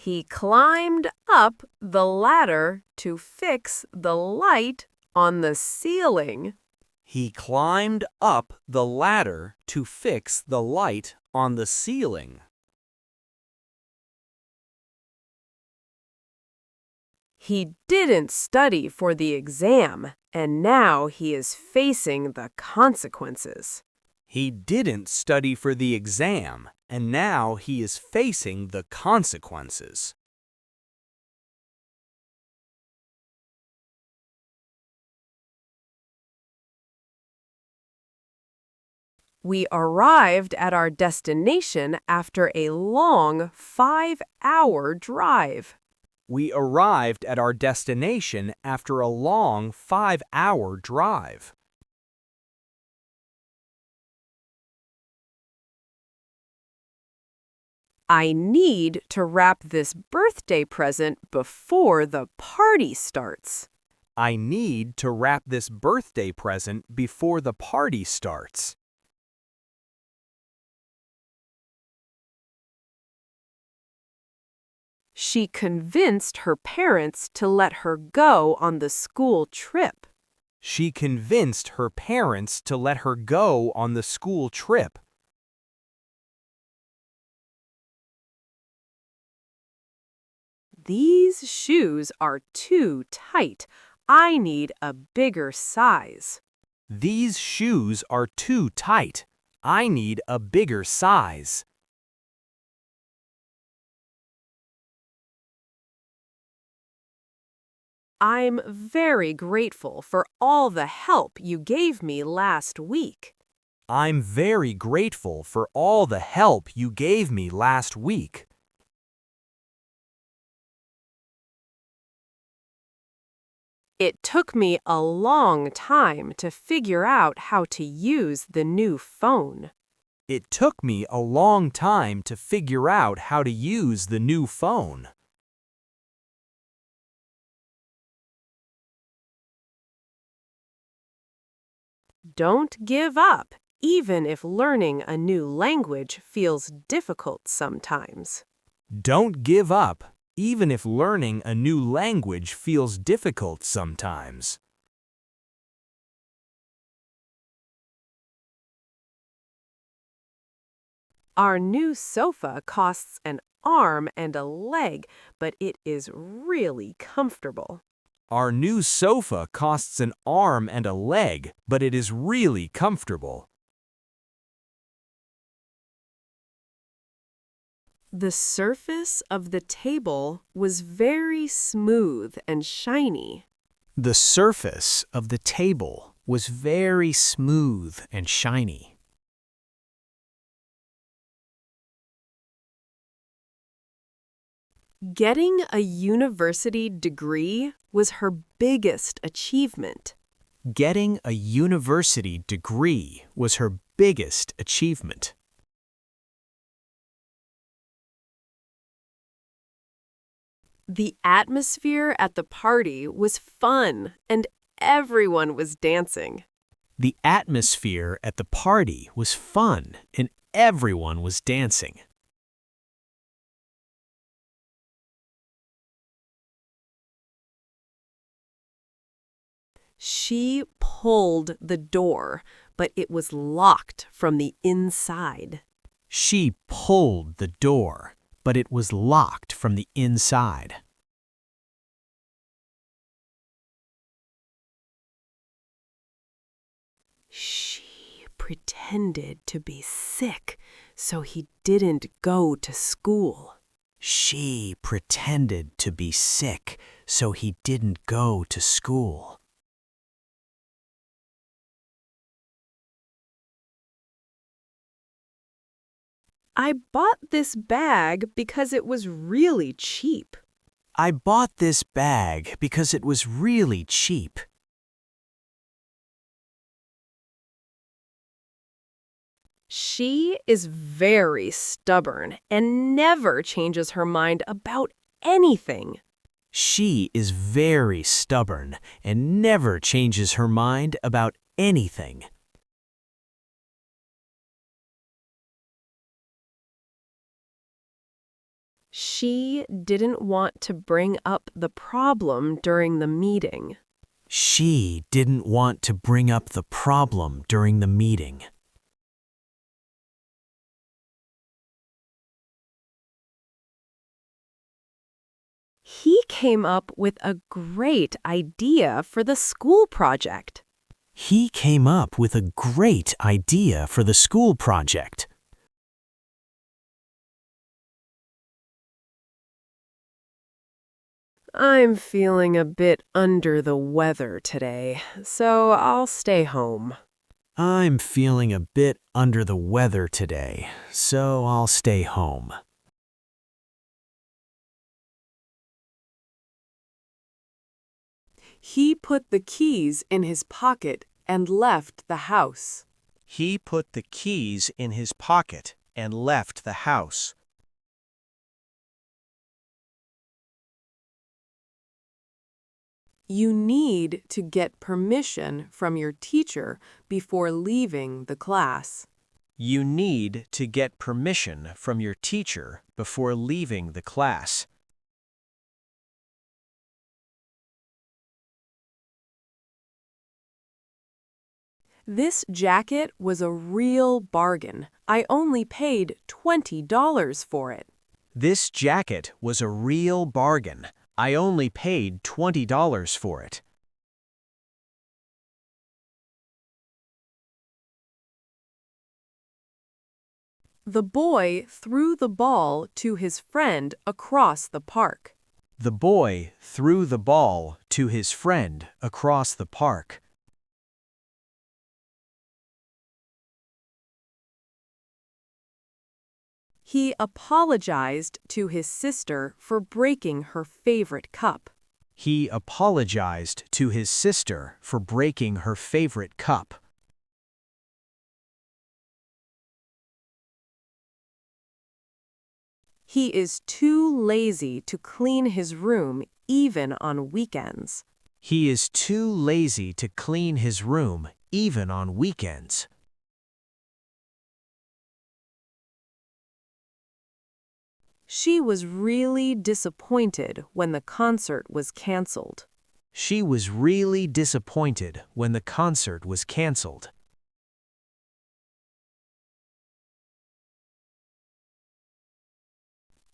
He climbed up the ladder to fix the light on the ceiling. He climbed up the ladder to fix the light on the ceiling. He didn't study for the exam, and now he is facing the consequences. He didn't study for the exam, and now he is facing the consequences. We arrived at our destination after a long 5-hour drive. We arrived at our destination after a long 5-hour drive. I need to wrap this birthday present before the party starts. I need to wrap this birthday present before the party starts. She convinced her parents to let her go on the school trip. She convinced her parents to let her go on the school trip. These shoes are too tight. I need a bigger size. These shoes are too tight. I need a bigger size. I'm very grateful for all the help you gave me last week. I'm very grateful for all the help you gave me last week. It took me a long time to figure out how to use the new phone. It took me a long time to figure out how to use the new phone. Don't give up, even if learning a new language feels difficult sometimes. Don't give up, even if learning a new language feels difficult sometimes. Our new sofa costs an arm and a leg, but it is really comfortable. Our new sofa costs an arm and a leg, but it is really comfortable. The surface of the table was very smooth and shiny. The surface of the table was very smooth and shiny. Getting a university degree was her biggest achievement. Getting a university degree was her biggest achievement. The atmosphere at the party was fun, and everyone was dancing. The atmosphere at the party was fun, and everyone was dancing. She pulled the door, but it was locked from the inside. She pulled the door, but it was locked from the inside. She pretended to be sick, so he didn't go to school. She pretended to be sick, so he didn't go to school. I bought this bag because it was really cheap. I bought this bag because it was really cheap. She is very stubborn and never changes her mind about anything. She is very stubborn and never changes her mind about anything. She didn't want to bring up the problem during the meeting. She didn't want to bring up the problem during the meeting. He came up with a great idea for the school project. He came up with a great idea for the school project. I'm feeling a bit under the weather today, so I'll stay home. I'm feeling a bit under the weather today, so I'll stay home. He put the keys in his pocket and left the house. He put the keys in his pocket and left the house. You need to get permission from your teacher before leaving the class. You need to get permission from your teacher before leaving the class. This jacket was a real bargain. I only paid $20 for it. This jacket was a real bargain. I only paid $20 for it. The boy threw the ball to his friend across the park. The boy threw the ball to his friend across the park. He apologized to his sister for breaking her favorite cup. He apologized to his sister for breaking her favorite cup. He is too lazy to clean his room even on weekends. He is too lazy to clean his room even on weekends. She was really disappointed when the concert was canceled. She was really disappointed when the concert was canceled.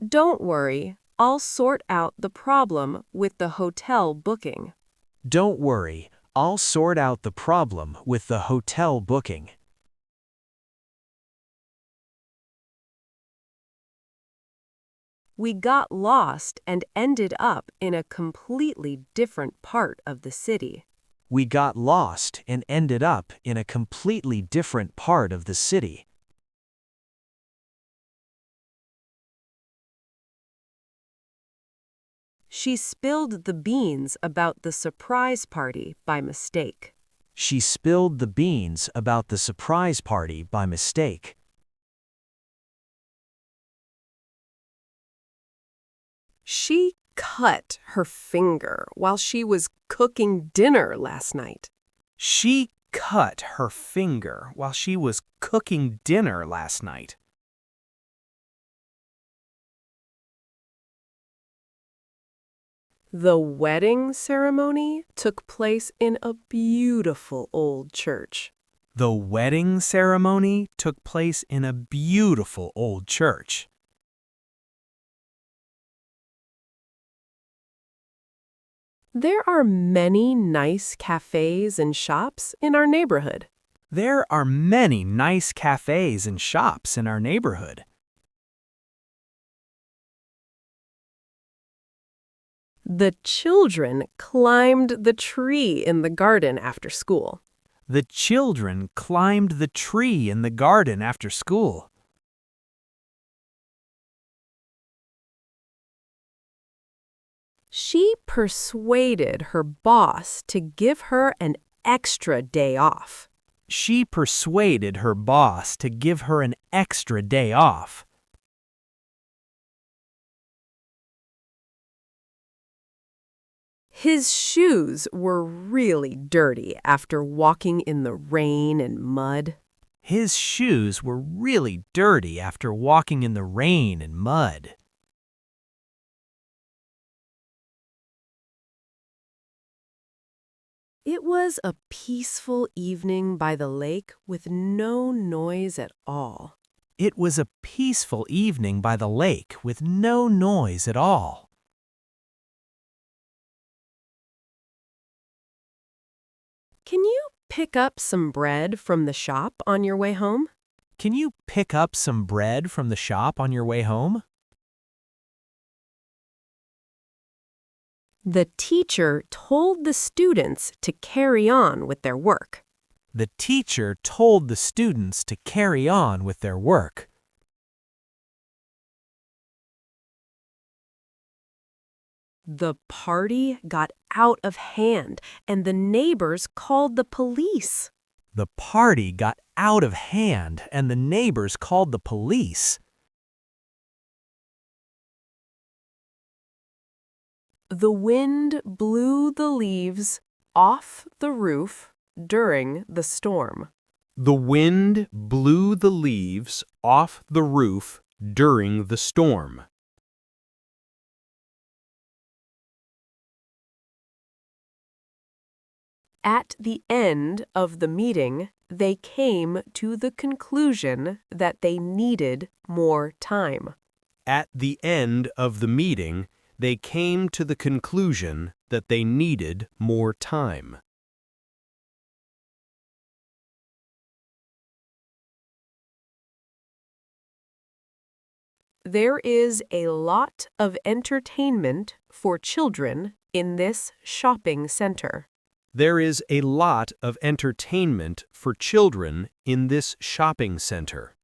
Don't worry, I'll sort out the problem with the hotel booking. Don't worry, I'll sort out the problem with the hotel booking. We got lost and ended up in a completely different part of the city. We got lost and ended up in a completely different part of the city. She spilled the beans about the surprise party by mistake. She spilled the beans about the surprise party by mistake. She cut her finger while she was cooking dinner last night. She cut her finger while she was cooking dinner last night. The wedding ceremony took place in a beautiful old church. The wedding ceremony took place in a beautiful old church. There are many nice cafes and shops in our neighborhood. There are many nice cafes and shops in our neighborhood. The children climbed the tree in the garden after school. The children climbed the tree in the garden after school. She persuaded her boss to give her an extra day off. She persuaded her boss to give her an extra day off. His shoes were really dirty after walking in the rain and mud. His shoes were really dirty after walking in the rain and mud. It was a peaceful evening by the lake with no noise at all. It was a peaceful evening by the lake with no noise at all. Can you pick up some bread from the shop on your way home? Can you pick up some bread from the shop on your way home? The teacher told the students to carry on with their work. The teacher told the students to carry on with their work. The party got out of hand, and the neighbors called the police. The party got out of hand, and the neighbors called the police. The wind blew the leaves off the roof during the storm. The wind blew the leaves off the roof during the storm. At the end of the meeting, they came to the conclusion that they needed more time. At the end of the meeting, they came to the conclusion that they needed more time. There is a lot of entertainment for children in this shopping center. There is a lot of entertainment for children in this shopping center.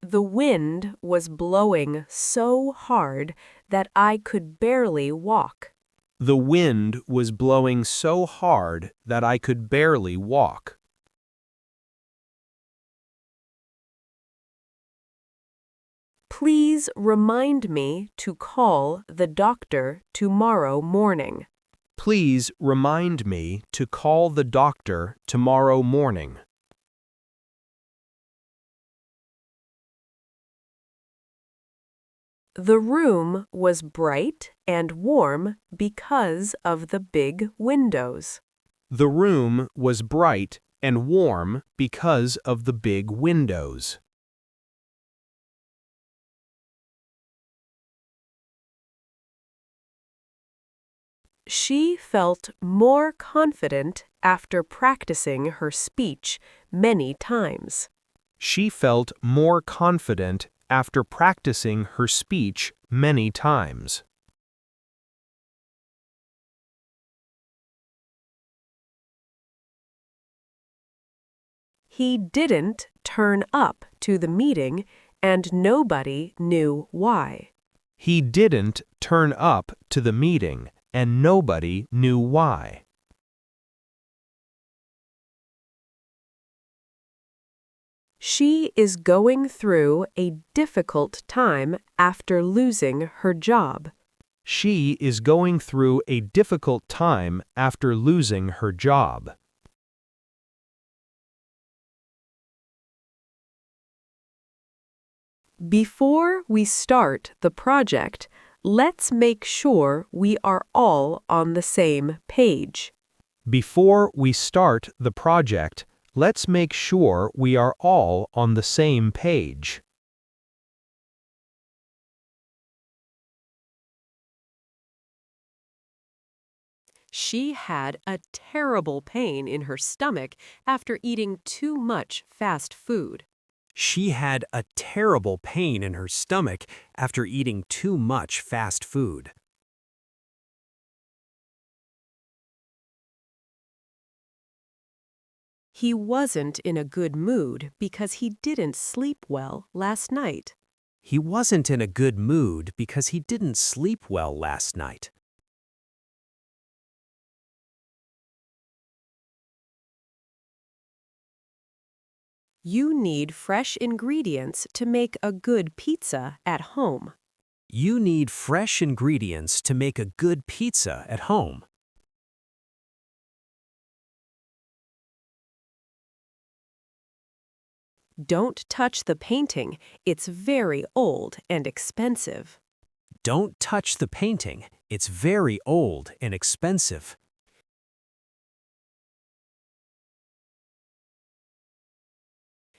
The wind was blowing so hard that I could barely walk. The wind was blowing so hard that I could barely walk. Please remind me to call the doctor tomorrow morning. Please remind me to call the doctor tomorrow morning. The room was bright and warm because of the big windows. The room was bright and warm because of the big windows. She felt more confident after practicing her speech many times. She felt more confident after practicing her speech many times. He didn't turn up to the meeting, and nobody knew why. He didn't turn up to the meeting, and nobody knew why. She is going through a difficult time after losing her job. She is going through a difficult time after losing her job. Before we start the project, let's make sure we are all on the same page. Before we start the project, let's make sure we are all on the same page. She had a terrible pain in her stomach after eating too much fast food. She had a terrible pain in her stomach after eating too much fast food. He wasn't in a good mood because he didn't sleep well last night. He wasn't in a good mood because he didn't sleep well last night. You need fresh ingredients to make a good pizza at home. You need fresh ingredients to make a good pizza at home. Don't touch the painting. It's very old and expensive. Don't touch the painting. It's very old and expensive.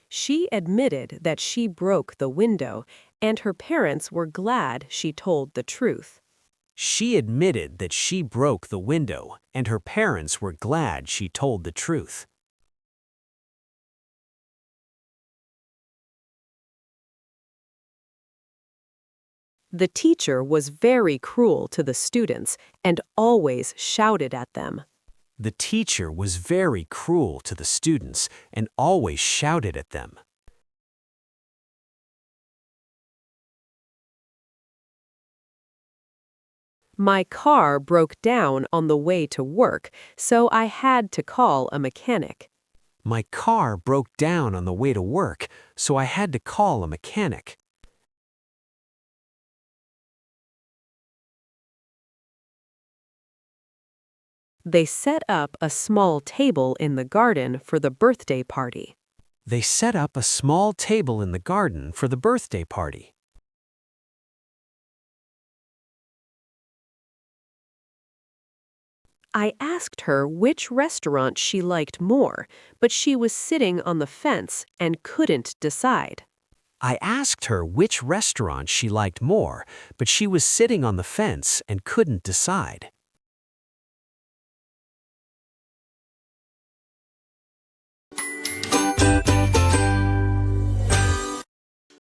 She admitted that she broke the window, and her parents were glad she told the truth. She admitted that she broke the window, and her parents were glad she told the truth. The teacher was very cruel to the students and always shouted at them. The teacher was very cruel to the students and always shouted at them. My car broke down on the way to work, so I had to call a mechanic. My car broke down on the way to work, so I had to call a mechanic. They set up a small table in the garden for the birthday party. They set up a small table in the garden for the birthday party. I asked her which restaurant she liked more, but she was sitting on the fence and couldn't decide. I asked her which restaurant she liked more, but she was sitting on the fence and couldn't decide.